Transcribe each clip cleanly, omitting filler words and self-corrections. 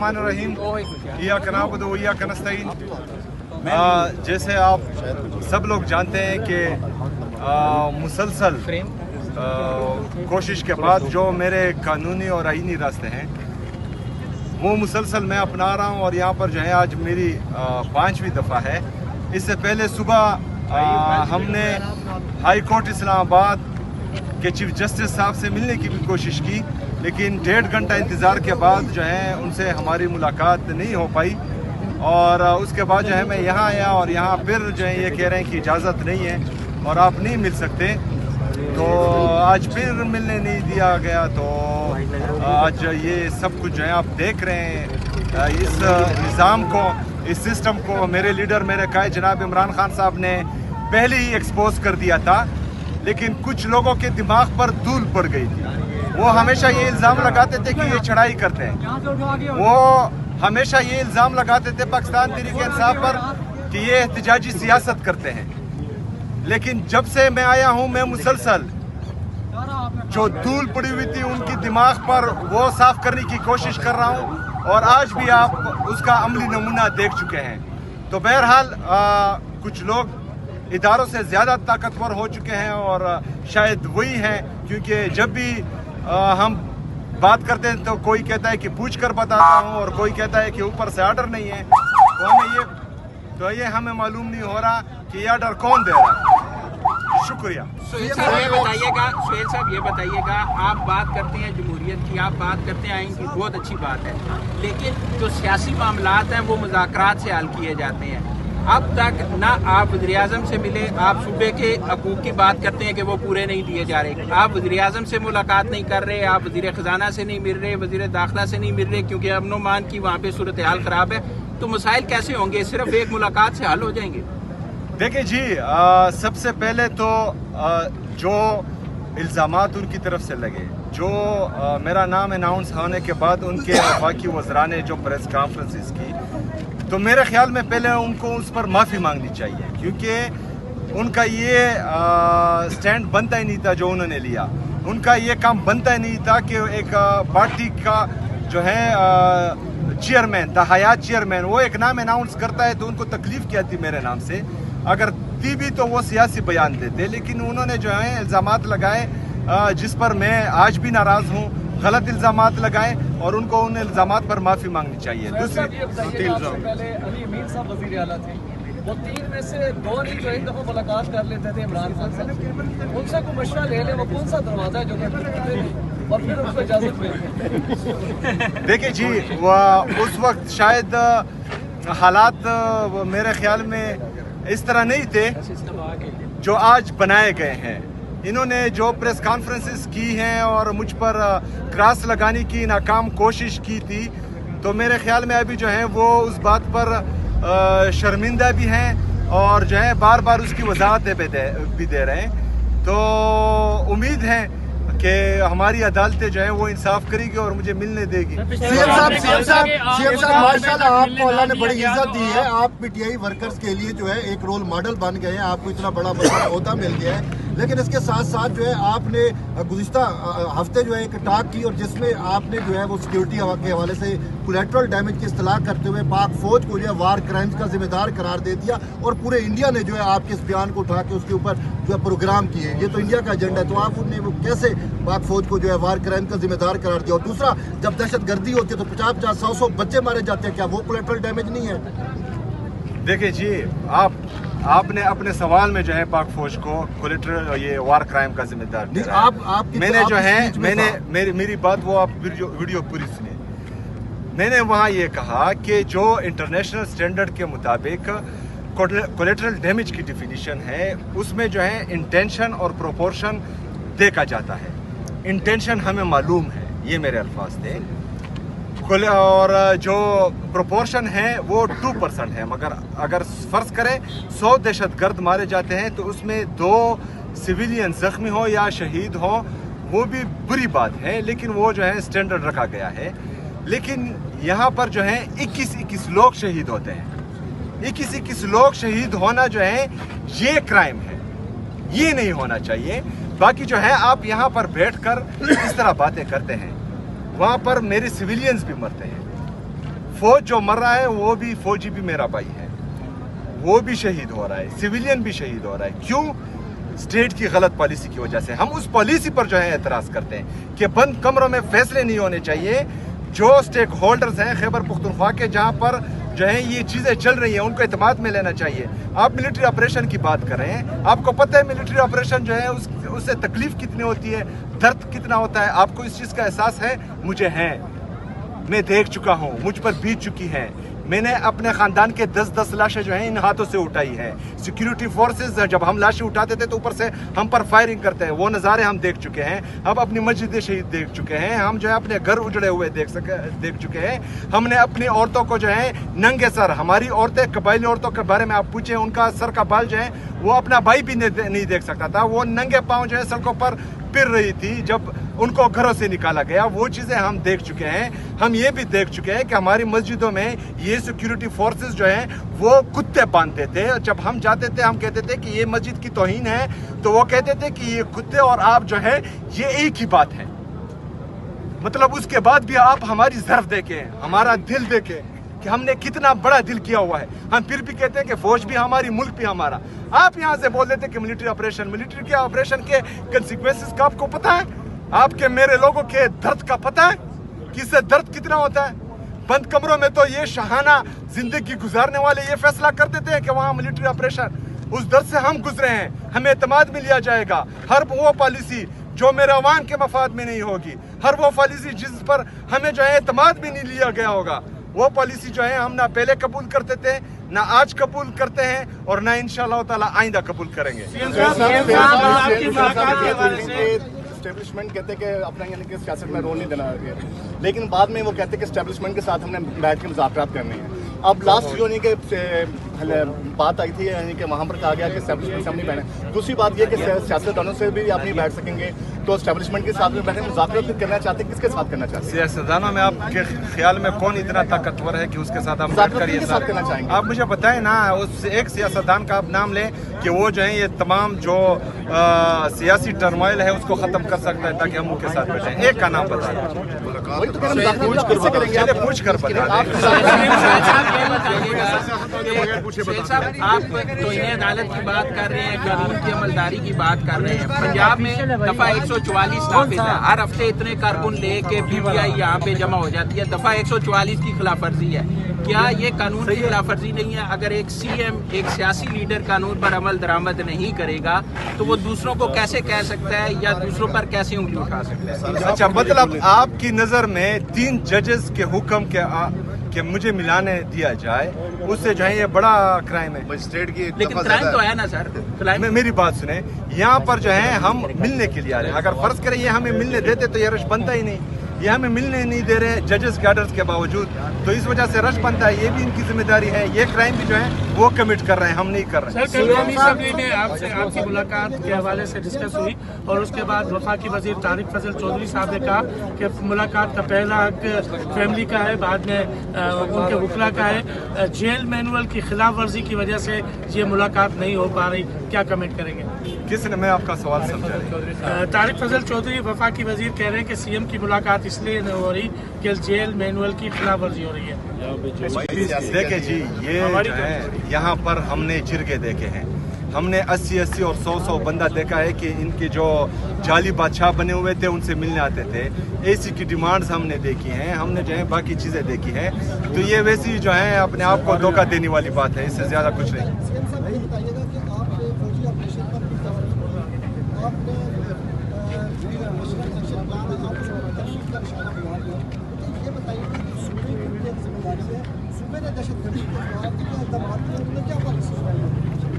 रहीम इय्याक नअबुदु व इय्याक नस्तईन। जैसे आप सब लोग जानते हैं कि मुसलसल कोशिश के बाद जो मेरे कानूनी और आईनी रास्ते हैं वो मुसलसल मैं अपना रहा हूं और यहाँ पर जो है आज मेरी 5वीं दफ़ा है। इससे पहले सुबह हमने हाई कोर्ट इस्लामाबाद के चीफ जस्टिस साहब से मिलने की भी कोशिश की, लेकिन 1.5 घंटा इंतज़ार के बाद जो है उनसे हमारी मुलाकात नहीं हो पाई और उसके बाद जो है मैं यहाँ आया और यहाँ फिर जो है ये कह रहे हैं कि इजाज़त नहीं है और आप नहीं मिल सकते, तो आज फिर मिलने नहीं दिया गया। तो आज ये सब कुछ जो है आप देख रहे हैं, इस निज़ाम को, इस सिस्टम को मेरे लीडर मेरे कायद जनाब इमरान खान साहब ने पहले ही एक्सपोज कर दिया था, लेकिन कुछ लोगों के दिमाग पर धूल पड़ गई थी। वो हमेशा ये इल्ज़ाम लगाते थे कि ये चढ़ाई करते हैं, वो हमेशा ये इल्ज़ाम लगाते थे पाकिस्तान तहरीक इंसाफ पर कि ये एहतजाजी सियासत करते हैं। लेकिन जब से मैं आया हूँ मैं मुसलसल जो धूल पड़ी हुई थी उनकी दिमाग पर वो साफ करने की कोशिश कर रहा हूँ और आज भी आप उसका अमली नमूना देख चुके हैं। तो बहरहाल कुछ लोग इदारों से ज़्यादा ताकतवर हो चुके हैं और शायद वही हैं, क्योंकि जब भी हम बात करते हैं तो कोई कहता है कि पूछ कर बताता हूँ और कोई कहता है कि ऊपर से आर्डर नहीं है। तो ये हमें मालूम नहीं हो रहा कि ये आर्डर कौन दे रहा है। शुक्रिया। सुहेल साहब ये बताइएगा, आप बात करते हैं जमहूरियत की, आप बात करते हैं आइन की, बहुत अच्छी बात है, लेकिन जो सियासी मामलात हैं वो मुज़ाकरात से हल किए जाते हैं। अब तक ना आप वज़ीर-ए-आज़म से मिले, आप सूबे के हकूक़ की बात करते हैं कि वो पूरे नहीं दिए जा रहे, आप वज़ीर-ए-आज़म से मुलाकात नहीं कर रहे, आप वज़ीर ख़ज़ाना से नहीं मिल रहे, वज़ीर दाखिला से नहीं मिल रहे, क्योंकि अमन व अमान की वहाँ पे सूरत हाल ख़राब है। तो मसाइल कैसे होंगे? सिर्फ एक मुलाकात से हल हो जाएंगे? देखिए जी, सबसे पहले तो जो इल्ज़ामात उनकी तरफ से लगे, जो मेरा नाम अनाउंस होने के बाद उनके वफाकी वज़रा ने जो प्रेस कॉन्फ्रेंसेस की, तो मेरे ख्याल में पहले उनको उस पर माफ़ी मांगनी चाहिए, क्योंकि उनका ये स्टैंड बनता ही नहीं था जो उन्होंने लिया। उनका ये काम बनता ही नहीं था कि एक पार्टी का जो है चेयरमैन था, हयात चेयरमैन, वो एक नाम अनाउंस करता है तो उनको तकलीफ़ क्या थी मेरे नाम से? अगर थी भी तो वो सियासी बयान देते, लेकिन उन्होंने जो है इल्ज़ामात लगाए जिस पर मैं आज भी नाराज़ हूँ, गलत इल्ज़ामात लगाए और उनको उन इल्ज़ामात पर माफ़ी मांगनी चाहिए। दूसरी पहले अली अमीन साहब वज़ीर आला थे, वो 3 में से 2 नहीं जो एक दफ़ा मुलाकात कर लेते थे इमरान खान साहब से, उनसे कोई मशवरा ले ले, वो कौन सा दरवाज़ा है जो और फिर उसको इजाज़त मिलती? देखिए जी, उस वक्त शायद हालात मेरे ख्याल में इस तरह नहीं थे जो आज बनाए गए हैं। इन्होंने जो प्रेस कॉन्फ्रेंसेस की हैं और मुझ पर क्रॉस लगाने की नाकाम कोशिश की थी, तो मेरे ख्याल में अभी जो है वो उस बात पर शर्मिंदा भी हैं और जो है बार बार उसकी वजाहतें भी दे रहे हैं। तो उम्मीद है कि हमारी अदालतें जो है वो इंसाफ करेगी और मुझे मिलने देगी। सीएम साहब माशाल्लाह आपको अल्लाह ने बड़ी इज्जत दी है, आप पीटीआई वर्कर्स के लिए जो है एक रोल मॉडल बन गए हैं, आपको इतना बड़ा ओहदा मिल गया है। लेकिन इसके साथ साथ जो है आपने गुज़िश्ता हफ्ते जो है एक टॉक की और जिसमें आपने जो है वो सिक्योरिटी के हवाले से कोलैटरल डैमेज की इस्तलाह करते हुए पाक फौज को जो है वार क्राइम्स का जिम्मेदार करार दे दिया और पूरे इंडिया ने जो है आपके इस बयान को उठा के उसके ऊपर जो है प्रोग्राम किए। ये तो इंडिया का एजेंडा है, तो आप उन्हें वो कैसे पाक फौज को जो है वार क्राइम का जिम्मेदार करार दिया? और दूसरा, जब दहशत गर्दी होती है तो 50-50, 100-100 बच्चे मारे जाते हैं, क्या वो कोलैटरल डैमेज नहीं है? देखिए जी, आपने अपने सवाल में जो है पाक फौज को कोलैटरल ये वार क्राइम का जिम्मेदार दिया। मैंने जो है मेरी बात वो आप वीडियो पूरी सुनिए। मैंने वहाँ ये कहा कि जो इंटरनेशनल स्टैंडर्ड के मुताबिक कोलैटरल डैमेज की डिफिनीशन है उसमें जो है इंटेंशन और प्रोपोर्शन देखा जाता है। इंटेंशन हमें मालूम है, ये मेरे अल्फाज थे, और जो प्रोपोर्शन है वो 2% है। मगर अगर फर्ज करें 100 दहशतगर्द मारे जाते हैं तो उसमें 2 सिविलियन जख्मी हो या शहीद हो, वो भी बुरी बात है, लेकिन वो जो है स्टैंडर्ड रखा गया है। लेकिन यहाँ पर जो है 21 लोग शहीद होते हैं। 21 लोग शहीद होना जो है ये क्राइम है, ये नहीं होना चाहिए। बाकी जो है आप यहाँ पर बैठकर इस तरह बातें करते हैं, वहाँ पर मेरे सिविलियंस भी मरते हैं। फौज जो मर रहा है वो भी फौजी भी मेरा भाई है, वो भी शहीद हो रहा है, सिविलियन भी शहीद हो रहा है। क्यों? स्टेट की गलत पॉलिसी की वजह से। हम उस पॉलिसी पर जो है एतराज करते हैं कि बंद कमरों में फैसले नहीं होने चाहिए। जो स्टेक होल्डर्स हैं खैबर पख्तूनख्वा के, जहाँ पर जो है ये चीज़ें चल रही हैं, उनको एतमाद में लेना चाहिए। आप मिलिट्री ऑपरेशन की बात कर रहे हैं, आपको पता है मिलिट्री ऑपरेशन जो है उससे तकलीफ कितनी होती है, दर्द कितना होता है, आपको इस चीज़ का एहसास है? मुझे है, मैं देख चुका हूँ, मुझ पर बीत चुकी है। मैंने अपने ख़ानदान के 10-10 लाशें जो हैं इन हाथों से उठाई है। सिक्योरिटी फोर्सेस जब हम लाशें उठाते थे तो ऊपर से हम पर फायरिंग करते हैं, वो नज़ारे हम देख चुके हैं। हम अपनी मस्जिद शहीद देख चुके हैं, हम जो है अपने घर उजड़े हुए देख चुके हैं। हमने अपनी औरतों को जो है नंगे सर, हमारी औरतें, कबायली औरतों के बारे में आप पूछें, उनका सर का बाल जो है वो अपना भाई भी नहीं देख सकता था। वो नंगे पाँव जो है सड़कों पर फिर रही थी जब उनको घरों से निकाला गया। वो चीज़ें हम देख चुके हैं। हम ये भी देख चुके हैं कि हमारी मस्जिदों में ये सिक्योरिटी फोर्सेस जो हैं वो कुत्ते बांधते थे। जब हम जाते थे हम कहते थे कि ये मस्जिद की तौहीन है, तो वो कहते थे कि ये कुत्ते और आप जो है ये एक ही बात है। मतलब उसके बाद भी आप हमारी ज़र्फ देखें, हमारा दिल देखें कि हमने कितना बड़ा दिल किया हुआ है। हम फिर भी कहते हैं कि फौज भी हमारी, मुल्क भी हमारा। आप यहाँ से बोल देते कि मिलिट्री के ऑपरेशन के कंसिक्वेंसेस का आपको पता है? आपके मेरे लोगों के दर्द का पता है कि इससे दर्द कितना होता है? बंद कमरों में तो ये शहाना जिंदगी गुजारने वाले ये फैसला कर देते हैं कि वहाँ मिलिट्री ऑपरेशन, उस दर्द से हम गुजरे हैं, हमें एतमाद में लिया जाएगा। हर वो पॉलिसी जो मेरे अवाम के मफाद में नहीं होगी, हर वो पॉलिसी जिस पर हमें जो है एतमाद में नहीं लिया गया होगा, वो पॉलिसी जो है हम ना पहले कबूल करते थे, ना आज कबूल करते हैं और ना इंशाअल्लाह ताला आइंदा कबूल करेंगे। एस्टेब्लिशमेंट कहते हैं कि अपना यानी कि सियासत में रोल नहीं देना है, लेकिन बाद में वो कहते हैं कि एस्टेब्लिशमेंट के साथ हमने बैठ के मुज़ाकरात करने हैं। अब लास्ट जो नहीं कि बात आई थी यानी कि वहाँ पर कहा गया कि एस्टेब्लिशमेंट से हम नहीं बैठे। दूसरी बात ये कि सियासतदानों से भी आप नहीं बैठ सकेंगे, तो एस्टेब्लिशमेंट के साथ में बैठे मुज़ाकरात करना चाहते हैं, किसके साथ करना चाहते हैं? सियासतदानों में आपके ख्याल में कौन इतना ताकतवर है कि उसके साथ हम बैठ कर ये साथ करना चाहेंगे? आप मुझे बताएं ना, उस एक सियासतदान का आप नाम लें कि वो जो है ये तमाम जो सियासी टर्मोइल है उसको ख़त्म कर सकता है ताकि हम उनके साथ बैठें। एक का नाम बता दें, पूछ कर बता आप तौहीन अदालत की बात कर रहे हैं, कानून की अमलदारी की बात कर रहे हैं। पंजाब में दफा 144 नाफिज है, हर हफ्ते इतने कारकुन लेके PTI यहाँ पे जमा हो जाती है। दफा 144 की खिलाफ वर्जी है। क्या ये कानून की खिलाफ वर्जी नहीं है? अगर एक CM, एक सियासी लीडर कानून पर अमल दरामद नहीं करेगा तो वो दूसरों को कैसे कह सकता है या दूसरों पर कैसे उंगली उठा सकता है? अच्छा, मतलब आपकी नज़र में 3 जजेस के हुक्म के मुझे मिलाने दिया जाए, उससे जो है ये बड़ा क्राइम है। मजिस्ट्रेट की लेकिन क्राइम तो है ना सर। क्राइम मेरी बात सुने, यहाँ पर जो है हम मिलने के लिए आ रहे हैं। अगर फर्ज करें ये हमें मिलने देते तो ये रश बनता ही नहीं। ये हमें मिलने नहीं दे रहे जजेस के ऑर्डर्स के बावजूद, तो इस वजह से रश बनता है। ये भी इनकी जिम्मेदारी है। ये क्राइम भी जो है वो कमिट कर रहे हैं, हम नहीं कर रहे हैं। सर, कौमी असम्बली में आपकी मुलाकात के हवाले से डिस्कस हुई और उसके बाद वफाकी वजीर तारिक फजल चौधरी साहब ने कहा कि मुलाकात का पहला हक फैमिली का है, बाद में उनके वकला का है। जेल मैनुअल की खिलाफ वर्जी की वजह से ये मुलाकात नहीं हो पा रही, क्या कमेंट करेंगे? किसने, मैं आपका सवाल समझा रही। तारिक फजल चौधरी वफाकी वजीर कह रहे हैं कि CM की मुलाकात इसलिए नहीं हो रही कि जेल मैनुअल की खिलाफ वर्जी हो रही है। देखे जी, ये जो है यहाँ पर हमने जिरगे देखे हैं, हमने 80-80 और 100-100 बंदा देखा है कि इनके जो जाली बादशाह बने हुए थे उनसे मिलने आते थे। AC की डिमांड्स हमने देखी हैं, हमने जो है बाकी चीज़ें देखी हैं। तो ये वैसी जो है अपने आप को धोखा देने वाली बात है, इससे ज़्यादा कुछ नहीं।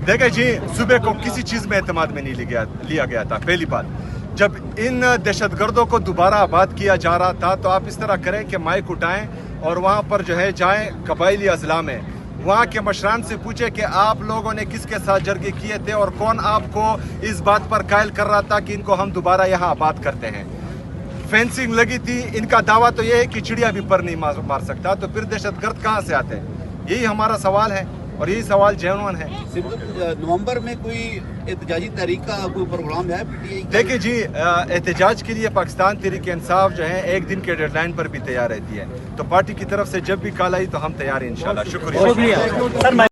देखे जी, सुबह को किसी चीज़ में एतमाद में नहीं लिया गया था। पहली बात, जब इन दहशतगर्दों को दोबारा आबाद किया जा रहा था तो आप इस तरह करें कि माइक उठाएं और वहाँ पर जो है जाएं कबायली अजला में, वहाँ के मशरान से पूछे कि आप लोगों ने किसके साथ जरगे किए थे और कौन आपको इस बात पर कायल कर रहा था कि इनको हम दोबारा यहाँ आबाद करते हैं। फेंसिंग लगी थी, इनका दावा तो ये है कि चिड़िया भी पर नहीं मार सकता, तो फिर दहशतगर्द कहाँ से आते हैं? यही हमारा सवाल है। اور यही सवाल जेन्युइन है। नवंबर में कोई एहतजाजी तहरीक का कोई प्रोग्राम है? देखिए जी, एहतजाज के लिए पाकिस्तान तहरीक इंसाफ जो है 1 दिन के डेडलाइन पर भी तैयार रहती है, तो पार्टी की तरफ से जब भी कॉल आई तो हम तैयार हैं इंशाल्लाह। शुक्रिया।